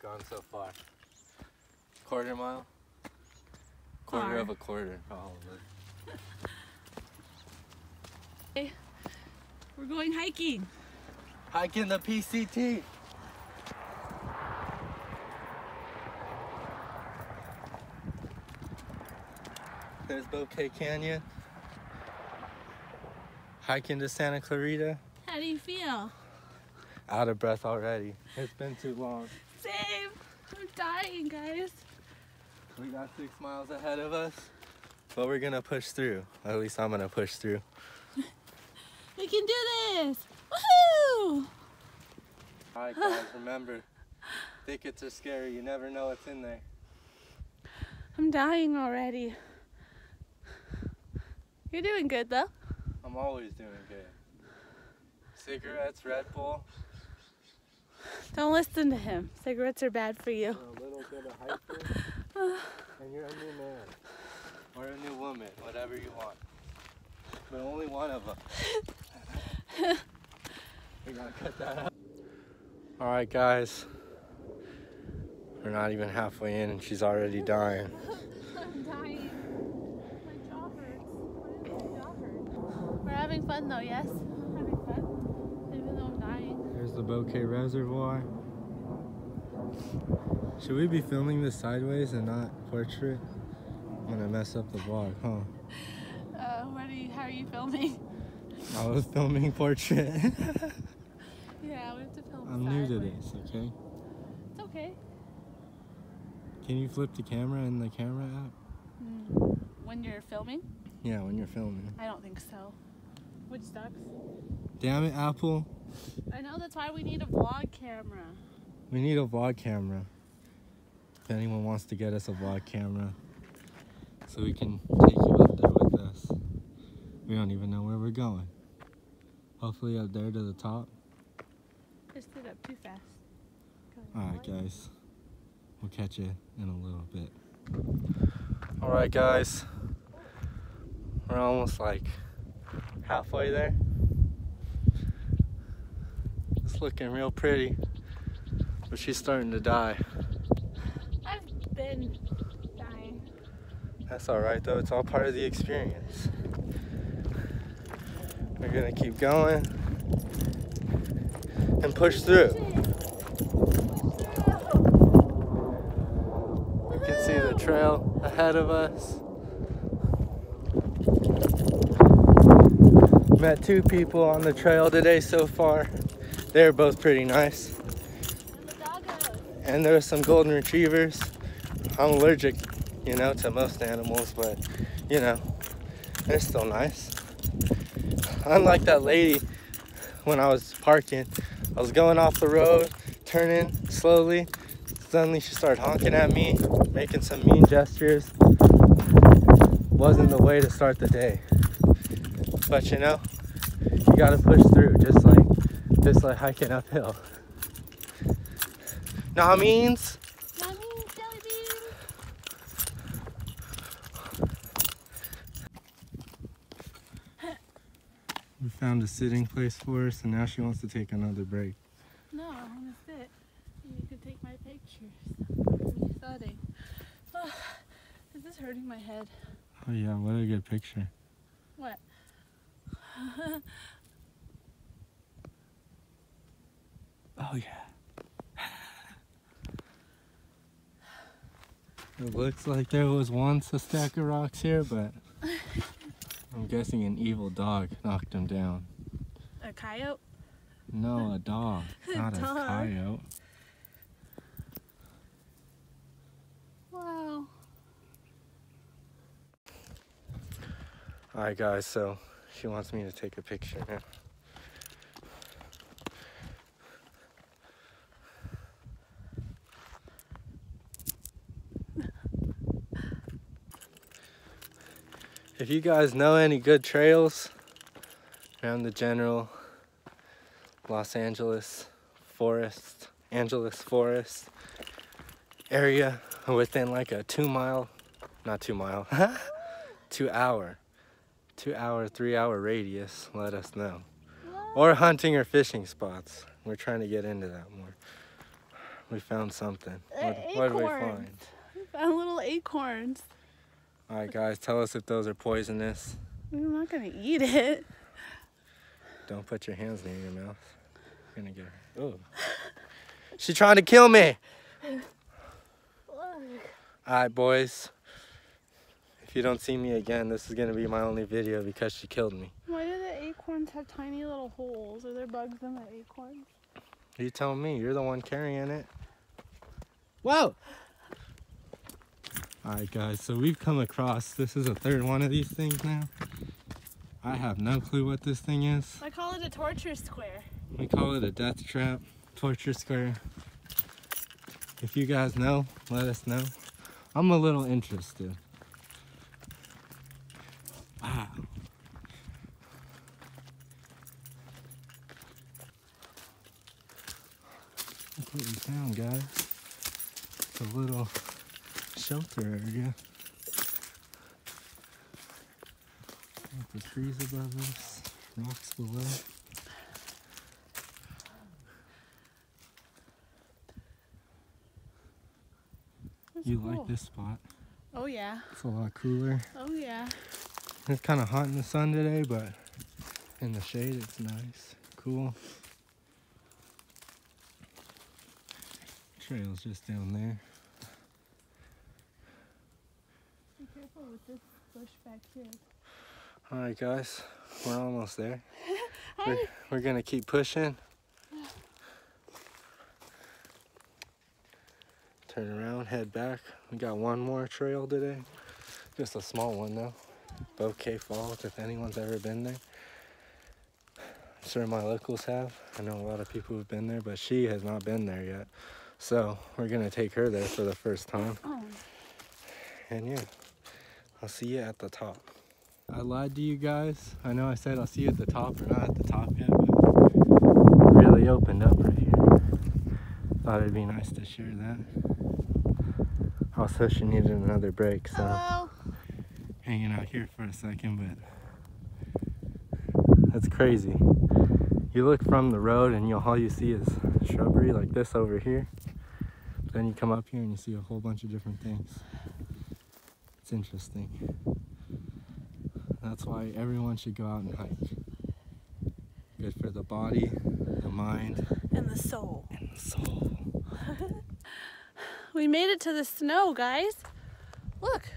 gone so far? Quarter mile? Quarter of a quarter, probably. Hey, we're going hiking. Hiking the PCT. There's Bouquet Canyon. Hiking to Santa Clarita. How do you feel? Out of breath already. It's been too long. Same. I'm dying, guys. We got 6 miles ahead of us, but we're gonna push through. At least I'm gonna push through. We can do this! Woohoo! Alright guys, remember, thickets are scary. You never know what's in there. I'm dying already. You're doing good though. I'm always doing good. Cigarettes, Red Bull. Don't listen to him. Cigarettes are bad for you. A little bit of hiking, and you're a new man. Or a new woman, whatever you want. But only one of them. We gotta cut that out. Alright guys. We're not even halfway in and she's already dying. I'm dying. My jaw hurts. Why does my jaw hurt? We're having fun though, yes? We're having fun. Even though I'm dying. There's the Bouquet Reservoir. Should we be filming this sideways and not portrait? I'm gonna mess up the vlog, huh? How are you filming? I was filming portrait. Yeah, we have to film I'm sideways. new to this, okay? It's okay. Can you flip the camera in the camera app? When you're filming? Yeah, when you're filming. I don't think so. Which sucks. Damn it, Apple. I know, that's why we need a vlog camera. We need a vlog camera. If anyone wants to get us a vlog camera, so we can take you up there with us. We don't even know where we're going. Hopefully up there to the top. Just did up too fast. Alright guys, we'll catch you in a little bit. Alright guys, we're almost like halfway there. It's looking real pretty, but she's starting to die. I've been dying. That's alright though, it's all part of the experience. We're gonna keep going and push through. You can see the trail ahead of us. Met 2 people on the trail today so far. They're both pretty nice. And there were some golden retrievers. I'm allergic, you know, to most animals, but you know, they're still nice. Unlike that lady when I was parking, I was going off the road, turning slowly. Suddenly she started honking at me, making some mean gestures. Wasn't the way to start the day. But you know, you gotta push through, just like hiking uphill. Nah means? Nah means jelly beans. We found a sitting place for her, so now she wants to take another break. No, I want to sit. You can take my pictures. Resetting. Oh, this is hurting my head. Oh yeah, what a good picture. What? Oh yeah. It looks like there was once a stack of rocks here, but I'm guessing an evil dog knocked them down. A coyote? No, a dog, not a dog. coyote. Wow. Alright guys, so she wants me to take a picture now. If you guys know any good trails around the general Los Angeles forest area within like a 2 hour, 3-hour radius, let us know. Or hunting or fishing spots. We're trying to get into that more. We found something. What did we find? We found little acorns. All right, guys, tell us if those are poisonous. I'm not gonna eat it. Don't put your hands near your mouth. You're gonna get her. Ooh. She's trying to kill me. All right, boys. If you don't see me again, this is gonna be my only video because she killed me. Why do the acorns have tiny little holes? Are there bugs in the acorns? You tell me. You're the one carrying it. Whoa! Alright, guys, so we've come across, this is a third one of these things now. I have no clue what this thing is. I call it a torture square. We call it a death trap, torture square. If you guys know, let us know. I'm a little interested. Wow. Look what we found, guys. It's a little shelter area. With the trees above us, rocks below. That's You cool. like this spot? Oh yeah. It's a lot cooler. Oh yeah. It's kind of hot in the sun today, but in the shade it's nice, cool. Trail's just down there. Be careful with this bush back here. Alright guys, we're almost there. Hi. We're gonna keep pushing. Turn around, head back. We got one more trail today. Just a small one though. Bouquet Falls, if anyone's ever been there. I'm sure my locals have. I know a lot of people who've been there, but she has not been there yet. So we're gonna take her there for the first time. Oh. And yeah, I'll see you at the top. I lied to you guys. I know I said I'll see you at the top. We're not at the top yet, but it really opened up right here. Thought it'd be nice to share that. Also, she needed another break, so Hello. hanging out here for a second, but that's crazy. You look from the road and all you see is shrubbery like this over here. Then you come up here and you see a whole bunch of different things. It's interesting. That's why everyone should go out and hike. Good for the body, the mind, And the soul. and the soul. We made it to the snow, guys. Look.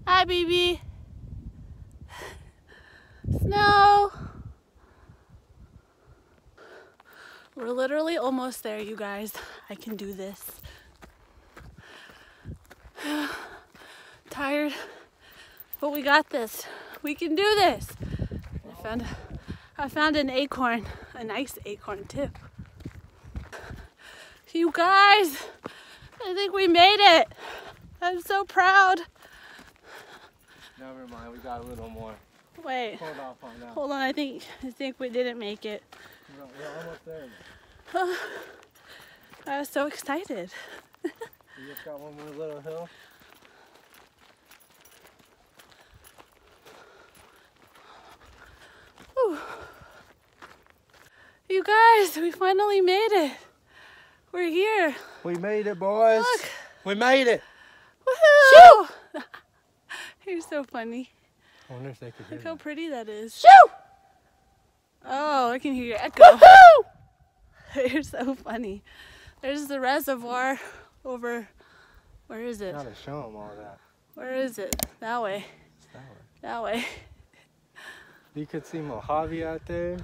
Hi, baby. Snow. We're literally almost there, you guys. I can do this. Tired, but we got this. We can do this. I found an acorn, a nice acorn too. You guys, I think we made it. I'm so proud. Never mind, we got a little more. Wait, Hold off on that. hold on. I think we didn't make it. We're almost there. I was so excited. We just got one more little hill. Whew. You guys, we finally made it. We're here. We made it, boys. Look. We made it. Woohoo! You're so funny. I wonder if they could hear Look how that. pretty that is. Shoo! Oh, I can hear your echo. Woohoo! You're so funny. There's the reservoir over. Where is it? Gotta show them all that. Where is it? That way. It's that way. That way. You could see Mojave out there.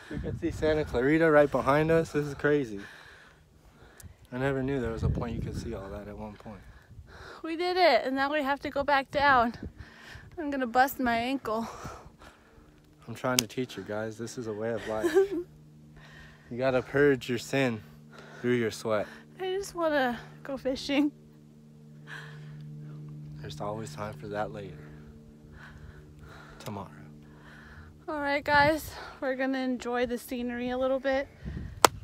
You could see Santa Clarita right behind us. This is crazy. I never knew there was a point you could see all that at one point. We did it, and now we have to go back down. I'm gonna bust my ankle. I'm trying to teach you guys, this is a way of life. You gotta purge your sin through your sweat. I just wanna go fishing. There's always time for that later. Tomorrow. All right, guys, we're gonna enjoy the scenery a little bit,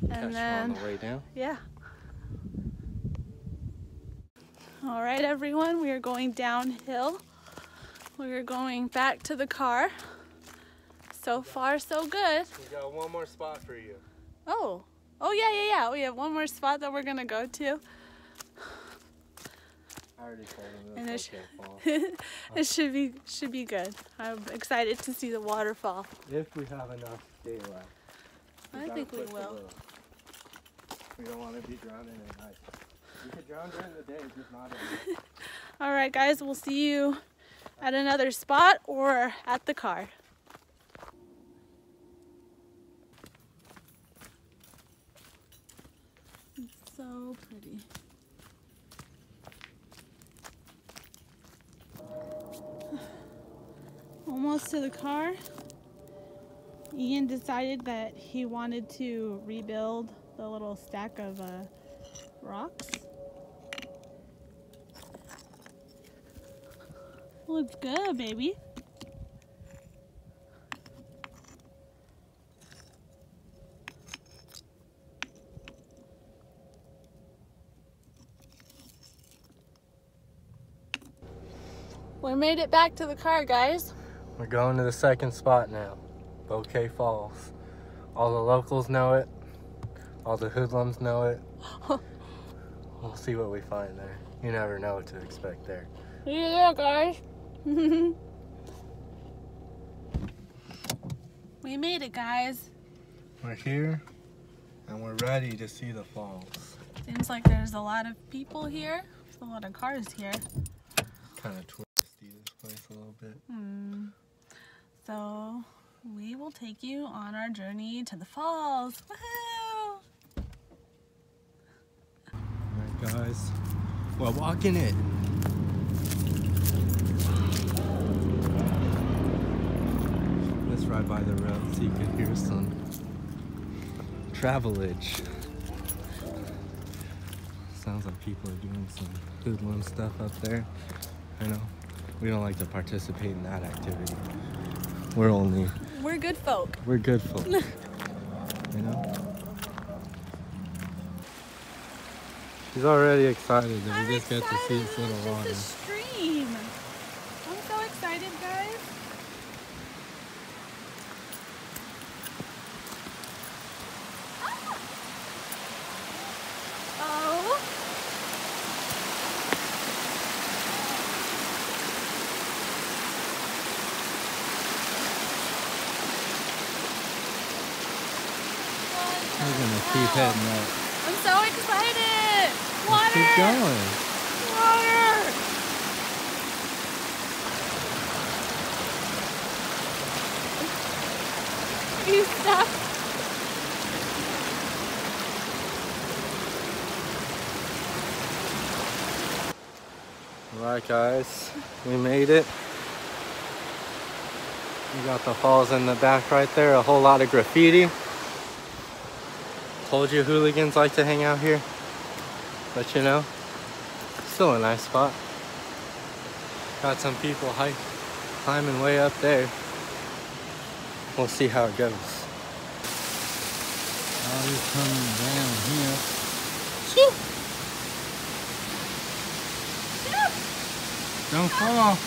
and Catch you then on the way down. yeah. All right, everyone, we are going downhill. We are going back to the car. So far, so good. We got one more spot for you. Oh. Oh, yeah. We have one more spot that we're going to go to. I already told him And it was okay fall. it should be good. I'm excited to see the waterfall. If we have enough daylight. I think we will. We don't want to be drowning at night. You can drown during the day, just not at night. All right, guys, we'll see you at another spot or at the car. It's so pretty. Almost to the car. Ian decided that he wanted to rebuild the little stack of rocks. Looks good, baby. We made it back to the car, guys. We're going to the second spot now, Bouquet Falls. All the locals know it. All the hoodlums know it. We'll see what we find there. You never know what to expect there. See you there, guys. We made it, guys. We're here, and we're ready to see the falls. Seems like there's a lot of people here. There's a lot of cars here. Kind of twisty this place a little bit. So we will take you on our journey to the falls. Woohoo! Alright guys, we're walking it. Let's ride by the road so you can hear some travelage. Sounds like people are doing some hoodlum stuff up there. I know. We don't like to participate in that activity. We're good folk. We're good folk. You know? She's already excited that we just get to see this little water. It's a stream. I'm so excited, guys. Oh. We're gonna keep heading up. I'm so excited! Water! Let's keep going. Water! You stop. Alright guys, we made it. We got the falls in the back right there, a whole lot of graffiti. Told you hooligans like to hang out here. But you know, still a nice spot. Got some people climbing way up there. We'll see how it goes. Water's coming down here. Shoot. Don't fall.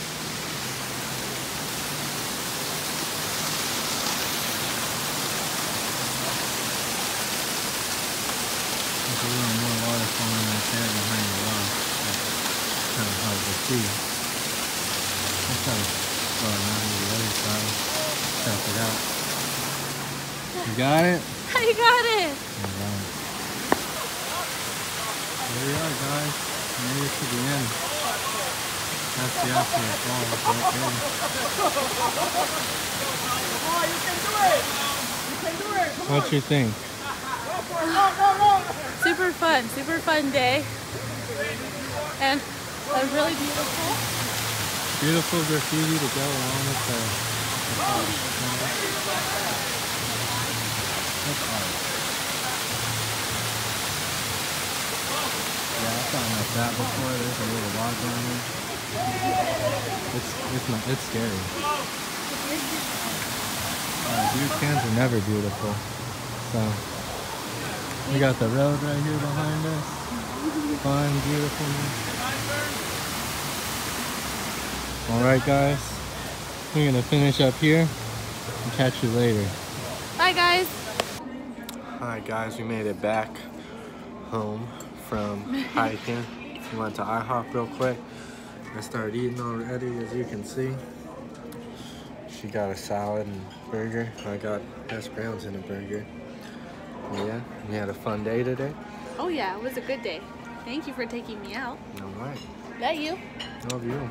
There's a little more water falling right there behind the rock. That's kind of hard to see. Let's try to go around to the other side. Check it out. You got it? I got it! Alright. There we are, guys. We made it to the end. That's the actual falls right there. Oh, you can do it! You can do it! Come What you think? Super fun day. And a really beautiful. Beautiful graffiti to go along with the falls. That's art. Yeah, I've gotten like that before. There's a little log on it. It's scary. Dude, cans are never beautiful. So we got the road right here behind us. Fun, beautiful. Alright guys, we're gonna finish up here and catch you later. Bye, guys. Alright guys, we made it back home from hiking. We went to IHOP real quick. I started eating already, as you can see. She got a salad and burger. I got hash browns and a burger. Yeah, we had a fun day today. Oh yeah, it was a good day. Thank you for taking me out. Alright. That you? Love you.